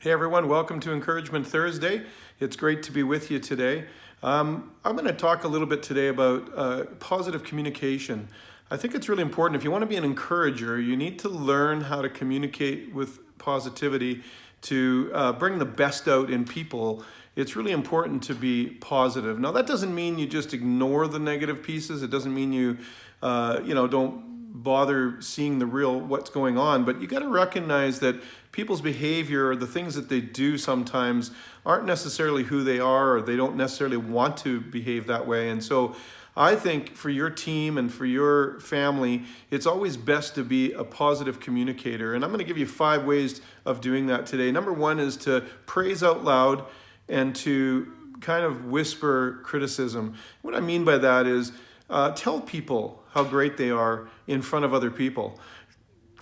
Hey everyone, welcome to Encouragement Thursday. It's great to be with you today. I'm going to talk a little bit today about positive communication. I think it's really important. If you want to be an encourager, you need to learn how to communicate with positivity to bring the best out in people. It's really important to be positive. Now, that doesn't mean you just ignore the negative pieces. It doesn't mean you, don't bother seeing the real what's going on, but you got to recognize that people's behavior, the things that they do sometimes aren't necessarily who they are, or they don't necessarily want to behave that way. And so I think for your team and for your family, it's always best to be a positive communicator. And I'm going to give you 5 ways of doing that today. Number 1 is to praise out loud and to kind of whisper criticism. What I mean by that is tell people how great they are in front of other people.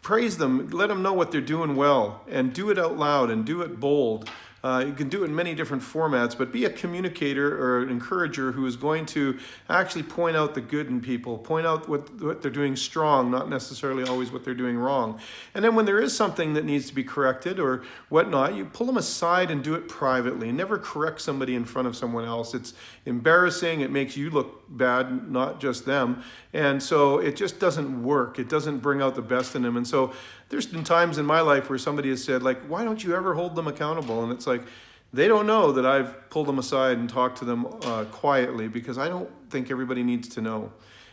Praise them, let them know what they're doing well, and do it out loud and do it bold. You can do it in many different formats, but be a communicator or an encourager who is going to actually point out the good in people, point out what they're doing strong, not necessarily always what they're doing wrong. And then when there is something that needs to be corrected or whatnot, you pull them aside and do it privately. Never correct somebody in front of someone else. It's embarrassing. It makes you look bad, not just them. And so it just doesn't work. It doesn't bring out the best in them. And so there's been times in my life where somebody has said, like, why don't you ever hold them accountable? And it's like, they don't know that I've pulled them aside and talked to them quietly, because I don't think everybody needs to know.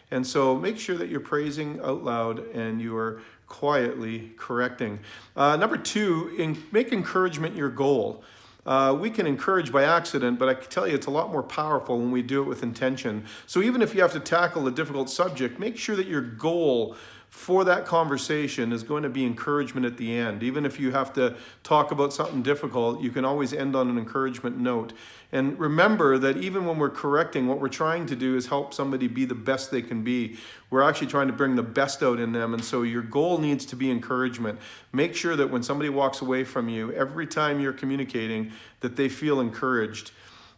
And so make sure that you're praising out loud and you are quietly correcting. Number 2, make encouragement your goal. We can encourage by accident, but I can tell you it's a lot more powerful when we do it with intention. So even if you have to tackle a difficult subject, make sure that your goal for that conversation is going to be encouragement at the end. Even if you have to talk about something difficult, you can always end on an encouragement note. And remember that even when we're correcting, what we're trying to do is help somebody be the best they can be. We're actually trying to bring the best out in them. And so your goal needs to be encouragement. Make sure that when somebody walks away from you, every time you're communicating, that they feel encouraged.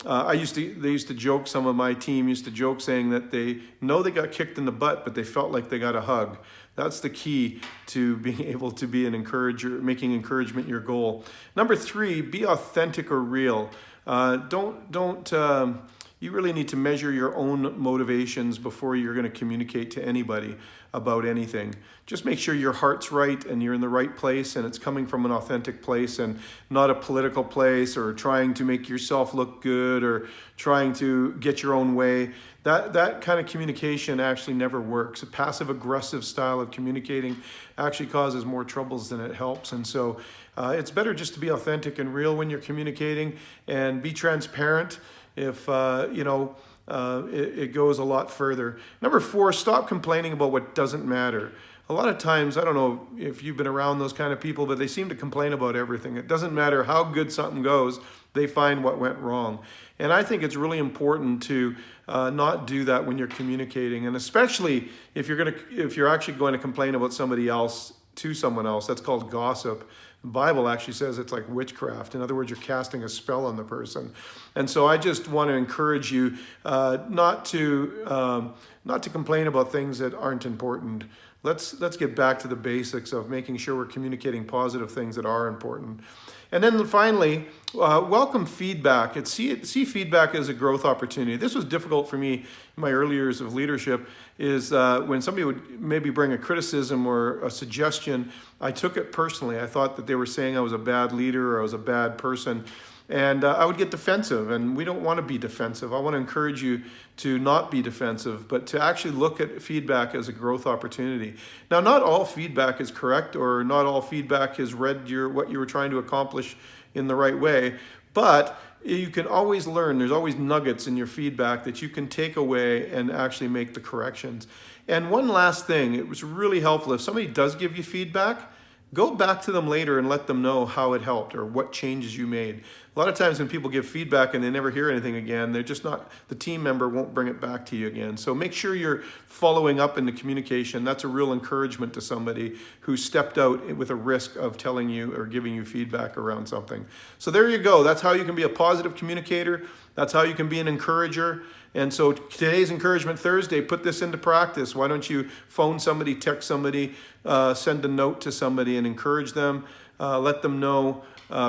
They used to joke, some of my team used to joke saying that they know they got kicked in the butt, but they felt like they got a hug. That's the key to being able to be an encourager, making encouragement your goal. Number 3, be authentic or real. You really need to measure your own motivations before you're going to communicate to anybody about anything. Just make sure your heart's right and you're in the right place and it's coming from an authentic place and not a political place or trying to make yourself look good or trying to get your own way. That kind of communication actually never works. A passive-aggressive style of communicating actually causes more troubles than it helps. And so it's better just to be authentic and real when you're communicating and be transparent. If it goes a lot further. Number 4, stop complaining about what doesn't matter. A lot of times, I don't know if you've been around those kind of people, but they seem to complain about everything. It doesn't matter how good something goes, they find what went wrong. And I think it's really important to not do that when you're communicating, and especially if you're actually going to complain about somebody else to someone else. That's called gossip. The Bible actually says it's like witchcraft. In other words, you're casting a spell on the person. And so I just want to encourage you not to complain about things that aren't important. Let's get back to the basics of making sure we're communicating positive things that are important. And then finally, welcome feedback. See feedback as a growth opportunity. This was difficult for me in my early years of leadership, is when somebody would maybe bring a criticism or a suggestion, I took it personally. I thought that they were saying I was a bad leader or I was a bad person. And I would get defensive, and we don't want to be defensive. I want to encourage you to not be defensive, but to actually look at feedback as a growth opportunity. Now, not all feedback is correct, or not all feedback has read what you were trying to accomplish in the right way, but you can always learn. There's always nuggets in your feedback that you can take away and actually make the corrections. And one last thing, it was really helpful. If somebody does give you feedback, go back to them later and let them know how it helped or what changes you made. A lot of times when people give feedback and they never hear anything again, they're just not, the team member won't bring it back to you again. So make sure you're following up in the communication. That's a real encouragement to somebody who stepped out with a risk of telling you or giving you feedback around something. So there you go. That's how you can be a positive communicator. That's how you can be an encourager. And so today's Encouragement Thursday, put this into practice. Why don't you phone somebody, text somebody, send a note to somebody and encourage them. let them know,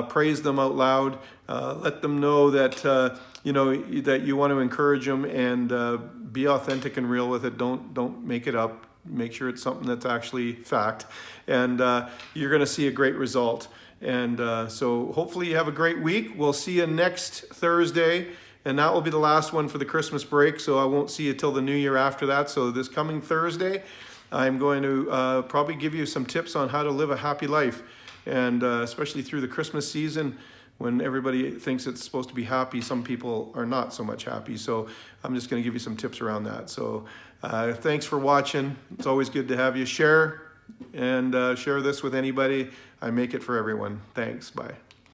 praise them out loud, let them know that that you want to encourage them, and be authentic and real with it. Don't make it up. Make sure it's something that's actually fact, and you're going to see a great result. And so hopefully you have a great week. We'll see you next Thursday, and that will be the last one for the Christmas break, so I won't see you till the new year after that. So this coming Thursday, I'm going to probably give you some tips on how to live a happy life, and especially through the Christmas season, when everybody thinks it's supposed to be happy, some people are not so much happy. So I'm just going to give you some tips around that. So thanks for watching. It's always good to have you. Share, and share this with anybody. I make it for everyone. Thanks. Bye.